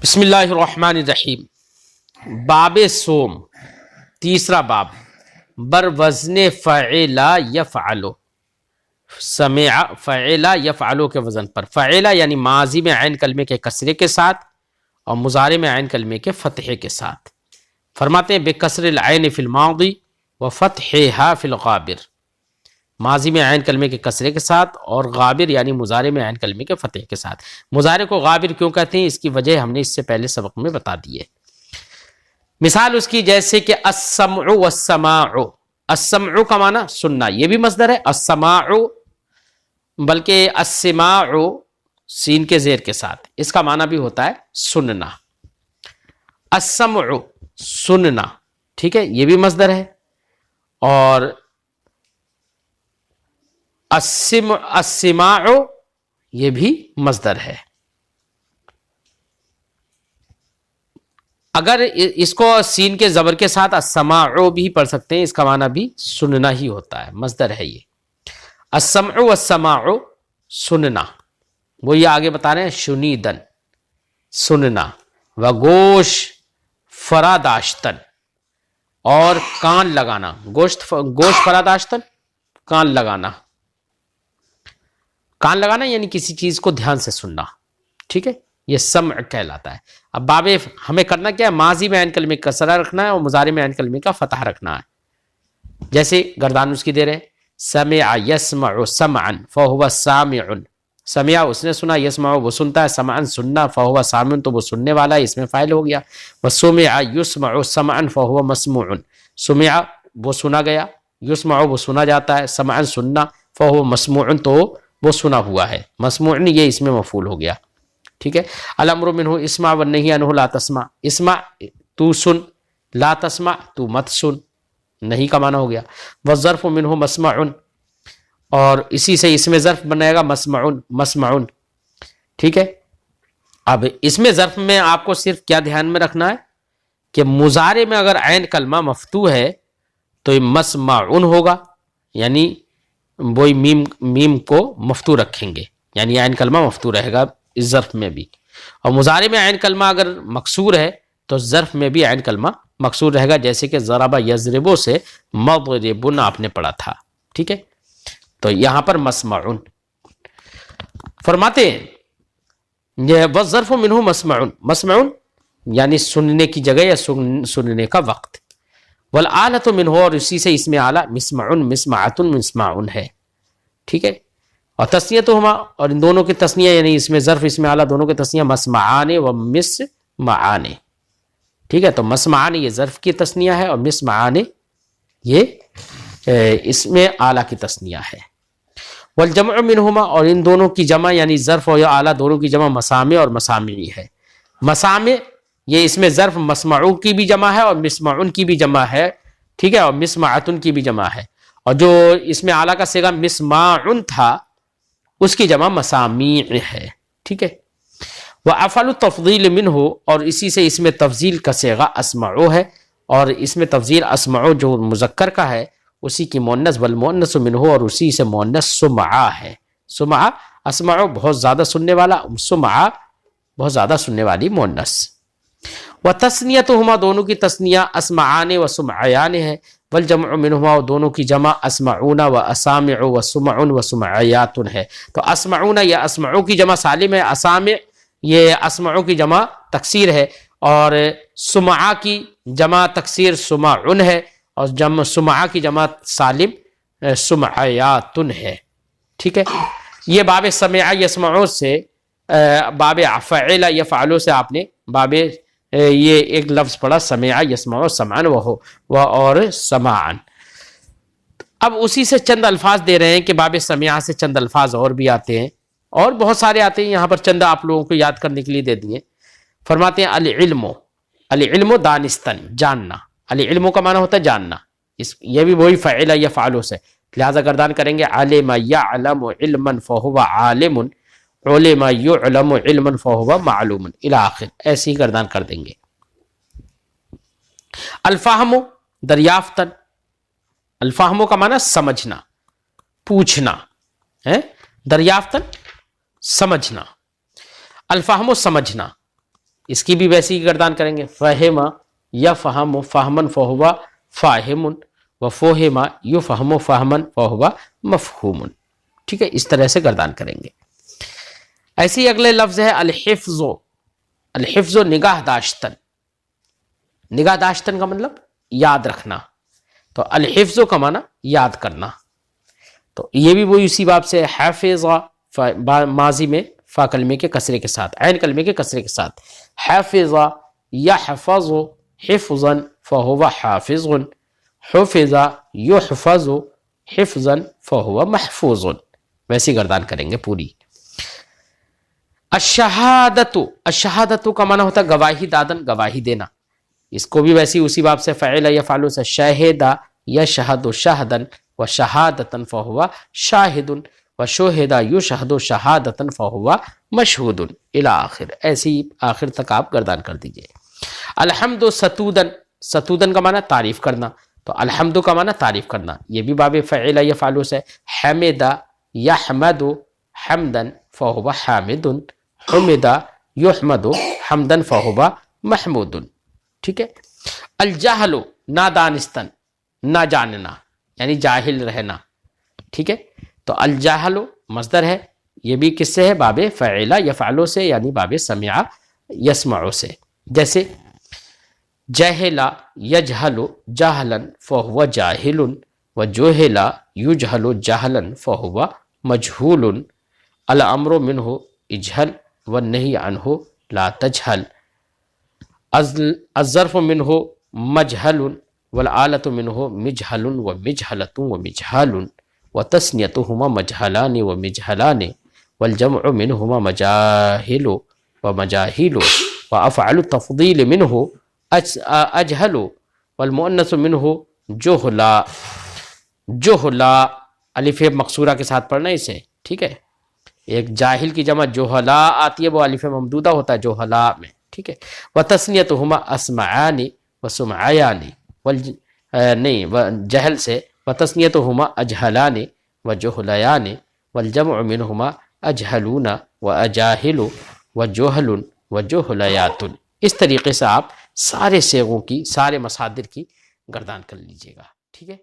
بسم اللہ الرحمن الرحیم۔ باب صوم، تیسرا باب، بر وزن فعلا یفعلو، سمع فعلا یفعلو کے وزن پر۔ فعلا یعنی ماضی میں عین کلمے کے کسرے کے ساتھ اور مضارع میں عین کلمے کے فتحے کے ساتھ۔ فرماتے ہیں بکسر العین فی الماضی و فتحہا فی الغابر، ماضی میں عین کلمے کے کسرے کے ساتھ اور غابر یعنی مضارع میں عین کلمے کے فتح کے ساتھ۔ مضارع کو غابر کیوں کہتے ہیں، اس کی وجہ ہم نے اس سے پہلے سبق میں بتا دی ہے۔ مثال اس کی جیسے کہ السمع والسماع، السمع کا معنی سننا، یہ بھی مصدر ہے، السماع بلکہ السماع سین کے زیر کے ساتھ، اس کا معنی بھی ہوتا ہے سننا۔ السمع سننا، ٹھیک ہے، یہ بھی مصدر ہے۔ اور السماع یہ بھی مصدر ہے۔ اگر اس کو سین کے زبر کے ساتھ السماع بھی پڑھ سکتے ہیں، اس کا معنی بھی سننا ہی ہوتا ہے، مصدر ہے یہ۔ السمع والسماع سننا، وہ یہ آگے بتا رہے ہیں شنیدن سننا، وگوش فراداشتن اور کان لگانا، گوشت فراداشتن کان لگانا، کان لگانا یعنی کسی چیز کو دھیان سے سننا، ٹھیک ہے، یہ سمع کہلاتا ہے۔ اب باب ہمیں کرنا کیا ہے، ماضی میں عین کلمے کا کسرہ رکھنا ہے اور مضارع میں عین کلمے کا فتح رکھنا ہے۔ جیسے گردان اس کی دے رہے، سمع یسمع سمعا فہو سامع، سمع اس نے سنا، یسمع وہ سنتا ہے، سمعا سننا، فہو سامع تو وہ سننے والا ہے، اس میں فاعل ہو گیا۔ وسمع یسمع سمعا فہو مسموع، سمع وہ سنا گیا، یسمع وہ سنا جاتا ہے، سمعا سننا، فہو مسموع تو وہ سنا ہوا ہے، مسموع یہ اس میں مفعول ہو گیا، ٹھیک ہے۔ الامر منہ اسمع والنہی عنہ لا تسمع، اسمع تو سن، لا تسمع تو مت سن، نہیں کا معنی ہو گیا۔ والظرف منہ مسمع، اور اسی سے اس میں ظرف بنائے گا مسمع، ٹھیک ہے۔ اب اس میں ظرف میں آپ کو صرف کیا دھیان میں رکھنا ہے کہ مضارع میں اگر عین کلمہ مفتوح ہے تو یہ مسمع ہوگا، یعنی وہی میم کو مفتوح رکھیں گے، یعنی عین کلمہ مفتوح رہے گا اس ظرف میں بھی۔ اور مضارع میں عین کلمہ اگر مکسور ہے تو ظرف میں بھی عین کلمہ مکسور رہے گا، جیسے کہ ضرب یضربو سے مضربن آپ نے پڑھا تھا، ٹھیک ہے۔ تو یہاں پر مسمعون فرماتے ہیں یہ والظرف منہ مسمعون، مسمعون یعنی سننے کی جگہ یا سننے کا وقت۔ والآلۃ منہ، اور اسی سے اس میں آلہ مسمعون مسمعۃ مسمعون ہے، ٹھیک ہے۔ اور تسنیتہما، اور ان دونوں کی تسنیہ یعنی اس میں ظرف اس میں آلہ دونوں کی تسنیہ مسمعان و مسمعان، ٹھیک ہے۔ تو مسمعان یہ ظرف کی تسنیہ ہے اور مسمعان یہ اس میں آلہ کی تسنیہ ہے۔ والجمع منہما، اور ان دونوں کی جمع یعنی ظرف اور آلہ دونوں کی جمع مسامع اور مسامعی ہے۔ مسامع یہ اس میں ظرف مسمعو کی بھی جمع ہے اور مسمعون کی بھی جمع ہے، ٹھیک ہے، اور مسمعتن کی بھی جمع ہے۔ اور جو اس میں اعلیٰ کا صیغہ مسماعن تھا اس کی جمع مسامیع ہے، ٹھیک ہے۔ وافعل التفضیل منہ، اور اسی سے اس میں تفضیل کا صیغہ اسمعو ہے، اور اس میں تفضیل اسمعو جو مذکر کا ہے اسی کی مؤنث والمؤنث منہ، اور اسی سے مؤنث سمعا ہے۔ سمعا اسمعو بہت زیادہ سننے والا، سمعا بہت زیادہ سننے والی مؤنث۔ وتسنیتہما، دونوں کی تسنیہ اسمعان و سمعیان ہے۔ والجمع منہما، اور دونوں کی جمع اسمعون و اسامع و سمع و سمعیات ہے۔ تو اسمعون یا اسمعو کی جمع سالم ہے، اسامع یہ اسمعو کی جمع تکسیر ہے، اور سمعا کی جمع تکسیر سمعن ہے، اور جمع سمعا کی جمع سالم سمعیات ہے، ٹھیک ہے۔ یہ باب سمع یسمعو سے باب فعل یفعلو سے آپ نے باب یہ ایک لفظ پڑھا سمع یسمع سمعن اور سماعن۔ اب اسی سے چند الفاظ دے رہے ہیں کہ باب سمع سے چند الفاظ اور بھی آتے ہیں، اور بہت سارے آتے ہیں، یہاں پر چند آپ لوگوں کو یاد کرنے کے لیے دے دیے۔ فرماتے ہیں العلم، العلم دانستن جاننا، العلم کا معنی ہوتا ہے جاننا، یہ بھی وہی فعل یفعلو سے، لہذا گردان کریں گے علم یعلم علما فہو عالم، علم یعلم علما فہو معلوم الی آخر، ایسے ہی گردان کر دیں گے۔ الفہم دریافتن، الفہم کا معنی سمجھنا پوچھنا ہے، دریافتن سمجھنا، الفہم و سمجھنا، اس کی بھی ویسی ہی گردان کریں گے. فہم یفہم فہمن فہو فاہم وفہم یفہم فہمن فہو مفہوم. ٹھیک ہے، اس طرح سے گردان کریں گے. ایسے ہی اگلے لفظ ہے الحفظ. الحفظ نگاہ داشتن. نگاہ داشتن کا مطلب یاد رکھنا. تو الحفظ کا معنی یاد کرنا. تو یہ بھی وہی اسی باب سے حافظ ماضی میں فا کلمے کے کسرے کے ساتھ، عین کلمے کے کسرے کے ساتھ. حافظ یحفظ حفظا فہو حافظ. حفظ یحفظ حفظا فہو محفوظ. ویسی گردان کریں گے پوری. الشہادت. الشہادت کا معنی ہوتا ہے گواہی دادن، گواہی دینا. اس کو بھی ویسی اسی باب سے فعل یفعل سے شاہد یشہد شہدن و شہادتن فہو شاہد و شہد یشہد شہادتن فہو مشہود الی آخر. ایسی آخر تک آپ گردان کر دیجئے. الحمد ستودن. ستودن کا معنی تعریف کرنا. تو الحمد کا معنی تعریف کرنا، یہ بھی باب فعل یفعل سے حمد یحمد حمدن فہو حامد. حمد یحمد حمدن فہو محمود. ٹھیک ہے. الجہل نادانستن، نہ جاننا یعنی جاہل رہنا. ٹھیک ہے. تو الجہل مصدر ہے، یہ بھی کس سے ہے؟ باب فعل یفعل سے، یعنی باب سمع یسمع سے. جیسے جہل یجہل جہلا فہو جاہل وجہل یجہل جہلا فہو مجہول. الامر منہ اجہل والنہی عنہ لا تجہل. الظرف منہ مجہل والآلۃ منہ مجہل ومجہلۃ ومجہال وتثنیتہما مجہلان ومجہلان والجمع منہما مجاہل ومجاہیل وافعل التفضیل منہ اجہل والمؤنث منہ جہلا. جہلا الف مقصورہ کے ساتھ پڑھنا اسے. ٹھیک ہے. ایک جاہل کی جمع جہلا آتی ہے، وہ الف ممدودہ ہوتا ہے جہلا میں. ٹھیک ہے. وتثنیتہما اسمعان وسمعیان نہیں جہل سے وتثنیتہما اجہلان وجہلیان والجمع منہما اجہلون واجاہل وجہل وجہلیات. اس طریقے سے آپ سارے صیغوں کی، سارے مصادر کی گردان کر لیجئے گا. ٹھیک ہے.